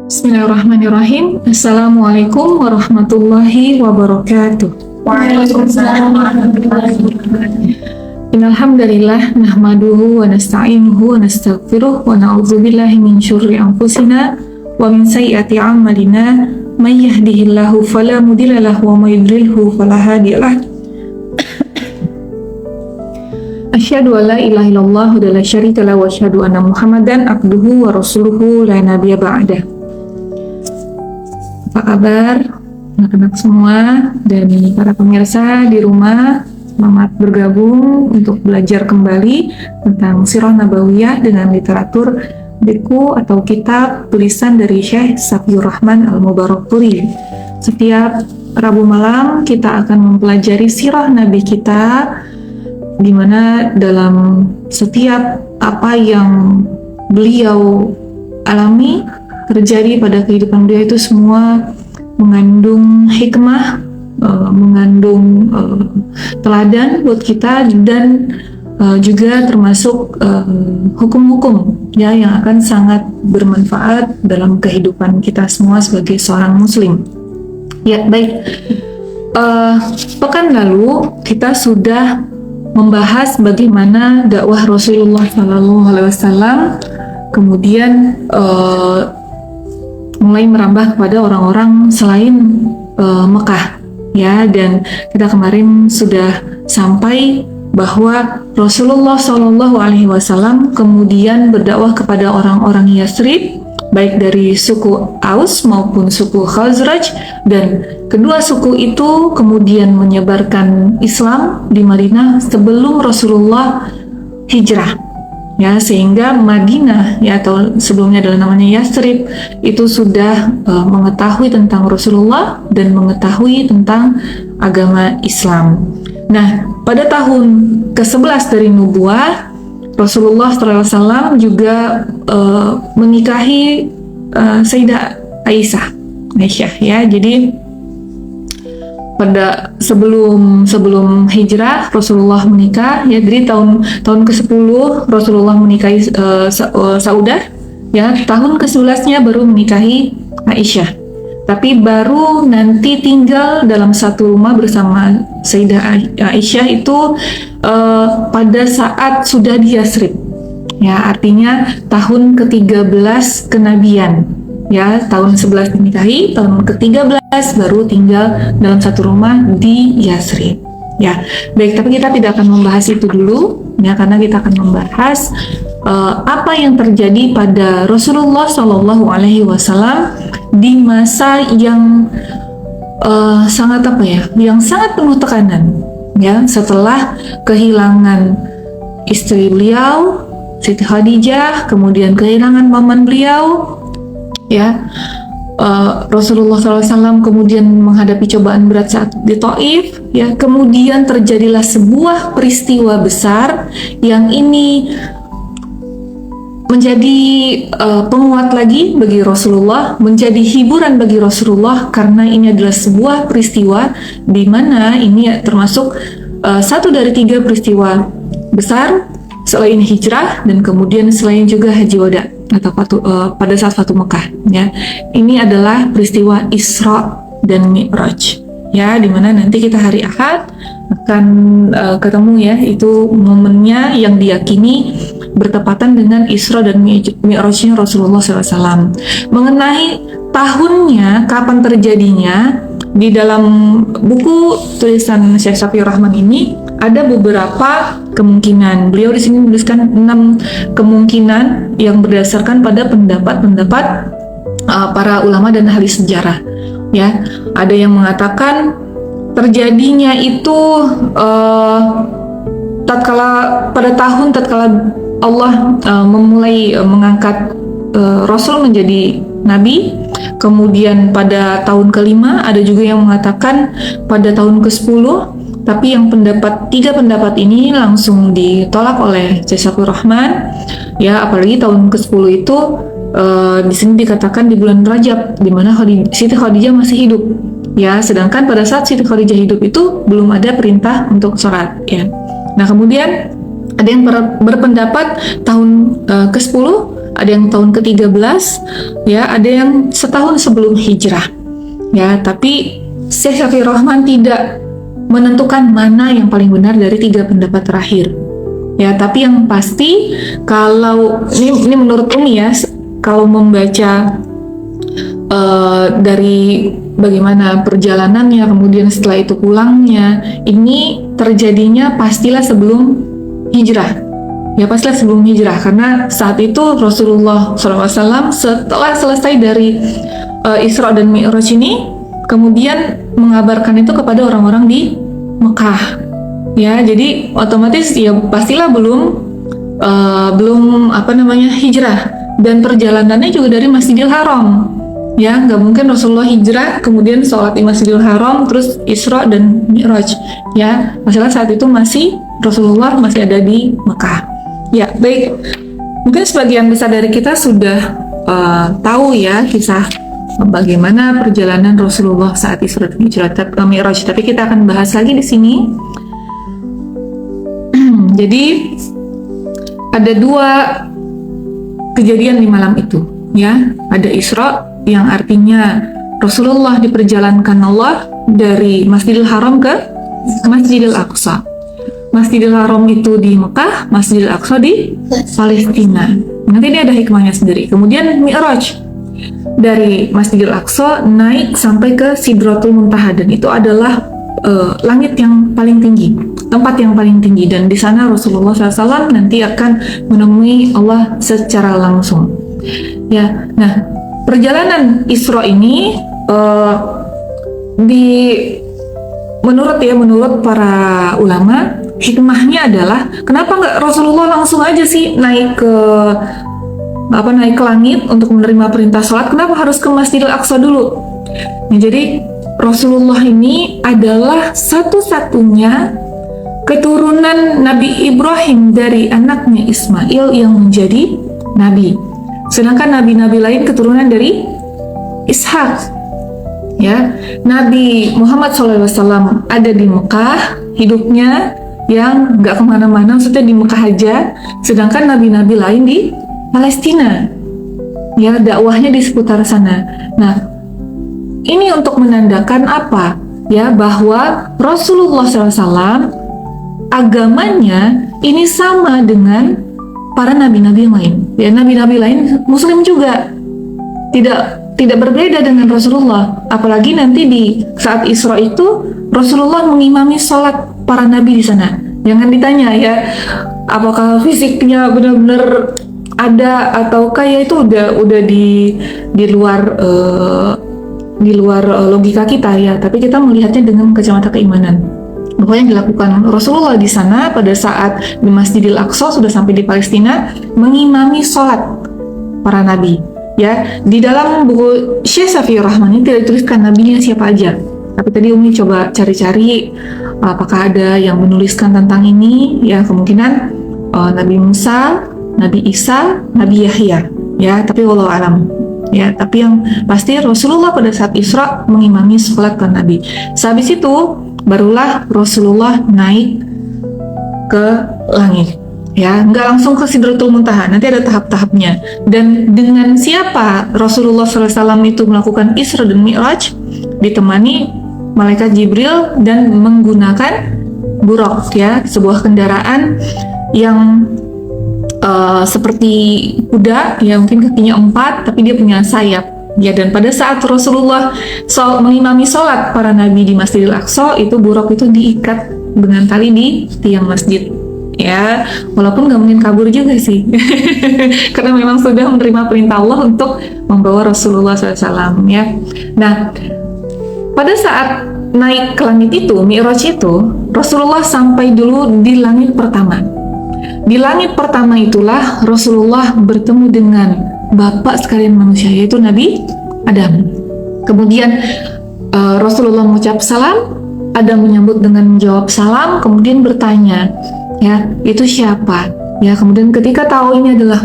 Bismillahirrahmanirrahim. Assalamualaikum warahmatullahi wabarakatuh. Waalaikumsalam warahmatullahi wabarakatuh. Innalhamdalillah nahmaduhu wa nasta'inuhu wa nastaghfiruh wa na'udzubillahi min syurri anfusina wa min sayyiati a'malina may yahdihillahu fala mudilla lahu wa may yudlilhu fala hadiyalah. Asyhadu an la ilaha illallah wa la syarika lahu wa asyhadu anna Muhammadan abduhu wa rasuluhu la nabiyya ba'dah. Apa kabar anak-anak semua dan para pemirsa di rumah? Selamat bergabung untuk belajar kembali tentang Sirah Nabawiyah dengan literatur buku atau kitab tulisan dari Syekh Safiur Rahman Al-Mubarakpuri. Setiap Rabu malam kita akan mempelajari sirah Nabi kita, di mana dalam setiap apa yang beliau alami terjadi pada kehidupan beliau itu semua mengandung hikmah, mengandung teladan buat kita, dan juga termasuk hukum-hukum ya yang akan sangat bermanfaat dalam kehidupan kita semua sebagai seorang muslim. Ya, baik. Pekan lalu kita sudah membahas bagaimana dakwah Rasulullah SAW kemudian mulai merambah kepada orang-orang selain Mekah ya, dan kita kemarin sudah sampai bahwa Rasulullah SAW kemudian berdakwah kepada orang-orang Yathrib, baik dari suku Aus maupun suku Khazraj, dan kedua suku itu kemudian menyebarkan Islam di Madinah sebelum Rasulullah hijrah ya, sehingga Madinah ya, atau sebelumnya adalah namanya Yathrib, itu sudah mengetahui tentang Rasulullah dan mengetahui tentang agama Islam. Nah, pada tahun ke-11 dari nubuah, Rasulullah SAW juga menikahi Sayyidah Aisyah ya. Jadi pada sebelum hijrah Rasulullah menikah ya. Jadi tahun ke-10 Rasulullah menikahi Saudah ya. Tahun ke-11-nya baru menikahi Aisyah. Tapi baru nanti tinggal dalam satu rumah bersama Sayyidah Aisyah itu pada saat sudah di Yathrib ya, artinya tahun ke-13 kenabian ya. Tahun 11 dinikahi, tahun ke-13 baru tinggal dalam satu rumah di Yathrib ya. Baik, tapi kita tidak akan membahas itu dulu ya, karena kita akan membahas apa yang terjadi pada Rasulullah SAW di masa yang sangat yang sangat penuh tekanan ya, setelah kehilangan istri beliau Siti Khadijah, kemudian kehilangan paman beliau ya. Rasulullah SAW kemudian menghadapi cobaan berat saat di Taif ya. Kemudian terjadilah sebuah peristiwa besar yang ini menjadi penguat lagi bagi Rasulullah, menjadi hiburan bagi Rasulullah, karena ini adalah sebuah peristiwa di mana ini termasuk satu dari 3 peristiwa besar selain hijrah dan kemudian selain juga haji wada atau pada saat Fatu Mekah ya. Ini adalah peristiwa Isra dan Mi'raj ya, dimana nanti kita hari Ahad akan ketemu ya, itu momennya yang diyakini bertepatan dengan Isra dan Mi'rajnya Rasulullah SAW. Mengenai tahunnya, kapan terjadinya, di dalam buku tulisan Syekh Safiur Rahman ini ada beberapa kemungkinan. Beliau di sini menuliskan 6 kemungkinan yang berdasarkan pada pendapat-pendapat para ulama dan ahli sejarah. Ya, ada yang mengatakan terjadinya itu pada tahun tatkala Allah memulai mengangkat Rasul menjadi Nabi. Kemudian pada tahun ke-5, ada juga yang mengatakan pada tahun ke-10, tapi yang 3 pendapat ini langsung ditolak oleh Syekh Safiur Rahman ya, apalagi tahun ke-10 itu di sini dikatakan di bulan Rajab, di mana Siti Khadijah masih hidup ya, sedangkan pada saat Siti Khadijah hidup itu belum ada perintah untuk sholat ya. Nah, kemudian ada yang berpendapat tahun ke-10, ada yang tahun ke-13, ya, ada yang setahun sebelum hijrah. Ya, tapi Syekh Syafiur Rahman tidak menentukan mana yang paling benar dari 3 pendapat terakhir. Ya, tapi yang pasti kalau ini menurut Umi ya, kalau membaca dari bagaimana perjalanannya, kemudian setelah itu pulangnya, ini terjadinya pastilah sebelum hijrah. Ya, pastilah sebelum hijrah, karena saat itu Rasulullah SAW setelah selesai dari Isra dan Mi'raj ini, kemudian mengabarkan itu kepada orang-orang di Mekah. Ya, jadi otomatis ya pastilah belum hijrah, dan perjalanannya juga dari Masjidil Haram. Ya, nggak mungkin Rasulullah hijrah kemudian sholat di Masjidil Haram terus Isra dan Mi'raj. Ya, masalah saat itu Rasulullah masih ada di Mekah. Ya, baik. Mungkin sebagian besar dari kita sudah tahu ya kisah bagaimana perjalanan Rasulullah saat Isra dan Mi'raj. Tapi kita akan bahas lagi di sini. Jadi ada 2 kejadian di malam itu. Ya, ada Isra yang artinya Rasulullah diperjalankan Allah dari Masjidil Haram ke Masjidil Aqsa. Masjidil Haram itu di Mekah, Masjidil Aqsa di Palestina. Nanti ini ada hikmahnya sendiri. Kemudian Mi'raj, dari Masjidil Aqsa naik sampai ke Sidratul Muntaha, dan itu adalah langit yang paling tinggi, tempat yang paling tinggi, dan di sana Rasulullah SAW nanti akan menemui Allah secara langsung. Ya, nah perjalanan Isra ini menurut para ulama, hikmahnya adalah kenapa nggak Rasulullah langsung aja sih naik ke langit untuk menerima perintah sholat? Kenapa harus ke Masjidil Aqsa dulu? Nah, jadi Rasulullah ini adalah satu-satunya keturunan Nabi Ibrahim dari anaknya Ismail yang menjadi nabi. Sedangkan nabi-nabi lain keturunan dari Ishak. Ya, Nabi Muhammad SAW ada di Mekah, hidupnya yang nggak kemana-mana, maksudnya di Mekah aja. Sedangkan nabi-nabi lain di Palestina. Ya, dakwahnya di seputar sana. Nah, ini untuk menandakan apa? Ya, bahwa Rasulullah SAW agamanya ini sama dengan para nabi-nabi yang lain. Ya, nabi-nabi lain Muslim juga, tidak berbeda dengan Rasulullah. Apalagi nanti di saat Isra itu Rasulullah mengimami sholat para nabi di sana. Jangan ditanya ya, apakah fisiknya benar-benar ada ataukah ya itu udah di luar logika kita ya. Tapi kita melihatnya dengan kacamata keimanan. Bahwa yang dilakukan Rasulullah di sana pada saat di Masjidil Aqsa sudah sampai di Palestina, mengimami sholat para nabi. Ya, di dalam buku Syekh Syafiur Rahman ini tidak dituliskan nabinya siapa aja. Tapi tadi Umi coba cari-cari apakah ada yang menuliskan tentang ini. Ya, kemungkinan Nabi Musa, Nabi Isa, Nabi Yahya. Ya, tapi wallahu alam. Ya, tapi yang pasti Rasulullah pada saat Isra mengimami sholat para nabi. Sehabis itu barulah Rasulullah naik ke langit. Ya, nggak langsung ke Sidratul Muntaha, nanti ada tahap-tahapnya. Dan dengan siapa Rasulullah SAW itu melakukan Isra dan Mi'raj? Ditemani malaikat Jibril dan menggunakan buraq, ya, sebuah kendaraan yang seperti kuda, ya, mungkin kakinya 4, tapi dia punya sayap. Ya, dan pada saat Rasulullah mengimami sholat para nabi di Masjidil Aqsa, itu buraq itu diikat dengan tali di tiang masjid. Ya, walaupun nggak mungkin kabur juga sih, karena memang sudah menerima perintah Allah untuk membawa Rasulullah SAW. Ya, nah pada saat naik ke langit itu, Mi'raj itu, Rasulullah sampai dulu di langit pertama. Di langit pertama itulah Rasulullah bertemu dengan Bapak sekalian manusia, yaitu Nabi Adam. Kemudian Rasulullah mengucap salam, Adam menyambut dengan menjawab salam, kemudian bertanya, ya, itu siapa? Ya, kemudian ketika tahu ini adalah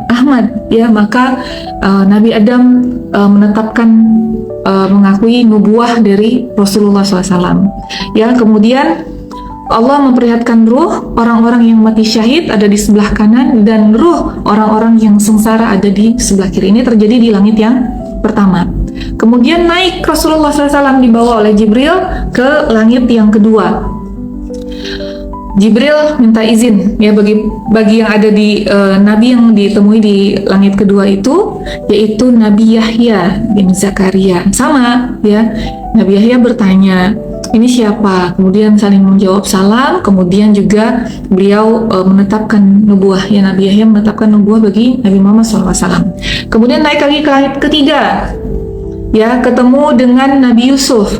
Ahmad, ya, maka Nabi Adam menetapkan mengakui nubuah dari Rasulullah SAW. Ya, kemudian Allah memperlihatkan ruh orang-orang yang mati syahid ada di sebelah kanan dan ruh orang-orang yang sengsara ada di sebelah kiri. Ini terjadi di langit yang pertama. Kemudian naik Rasulullah SAW dibawa oleh Jibril ke langit yang kedua. Jibril minta izin ya bagi yang ada di nabi yang ditemui di langit kedua itu, yaitu Nabi Yahya bin Zakaria. Sama ya, Nabi Yahya bertanya, ini siapa? Kemudian saling menjawab salam. Kemudian juga beliau menetapkan nubuah ya, Nabi Yahya menetapkan nubuah bagi Nabi Muhammad SAW. Kemudian naik lagi ke langit ketiga ya, ketemu dengan Nabi Yusuf.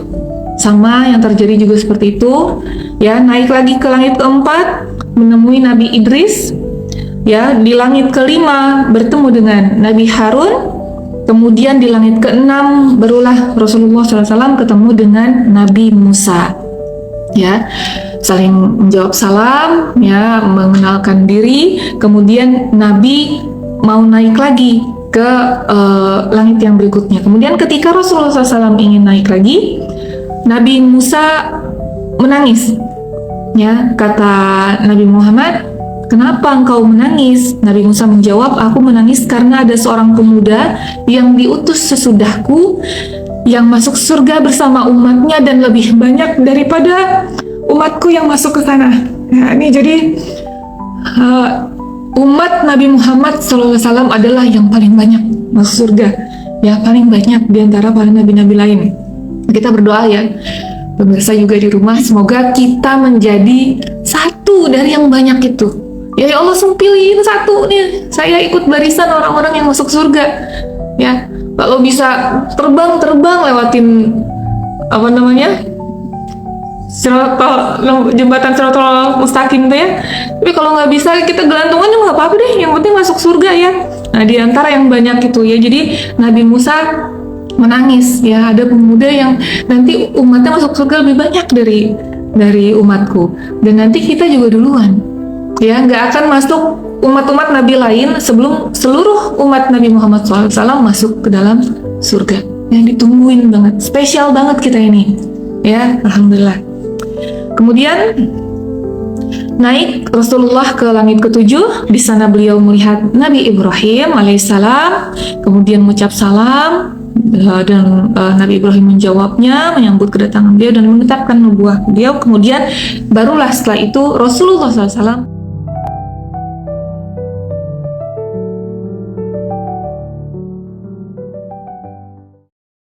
Sama yang terjadi juga seperti itu ya. Naik lagi ke langit keempat menemui Nabi Idris ya. Di langit kelima bertemu dengan Nabi Harun. Kemudian di langit keenam barulah Rasulullah SAW ketemu dengan Nabi Musa ya, saling menjawab salam ya, mengenalkan diri. Kemudian Nabi mau naik lagi ke langit yang berikutnya. Kemudian ketika Rasulullah SAW ingin naik lagi, Nabi Musa menangis ya. Kata Nabi Muhammad, kenapa engkau menangis? Nabi Musa menjawab, aku menangis karena ada seorang pemuda yang diutus sesudahku yang masuk surga bersama umatnya dan lebih banyak daripada umatku yang masuk ke sana. Nah, ini jadi umat Nabi Muhammad SAW adalah yang paling banyak masuk surga ya, paling banyak diantara para nabi-nabi lain. Kita berdoa ya, pemirsa juga di rumah, semoga kita menjadi satu dari yang banyak itu. Ya Allah, pilih satu nih, saya ikut barisan orang-orang yang masuk surga. Ya, kalau bisa terbang lewatin apa namanya, jembatan Shiratal Mustaqim tuh ya. Tapi kalau nggak bisa, kita gelantungan juga nggak apa-apa deh, yang penting masuk surga ya. Nah, di antara yang banyak itu ya, jadi Nabi Musa menangis ya, ada pemuda yang nanti umatnya masuk surga lebih banyak dari umatku, dan nanti kita juga duluan ya, nggak akan masuk umat-umat nabi lain sebelum seluruh umat Nabi Muhammad SAW masuk ke dalam surga. Yang ditungguin banget, spesial banget kita ini ya, alhamdulillah. Kemudian naik Rasulullah ke langit ketujuh. Di sana beliau melihat Nabi Ibrahim alaihissalam, kemudian mengucap salam dan Nabi Ibrahim menjawabnya, menyambut kedatangan beliau dan menetapkan nubuah beliau. Kemudian barulah setelah itu Rasulullah SAW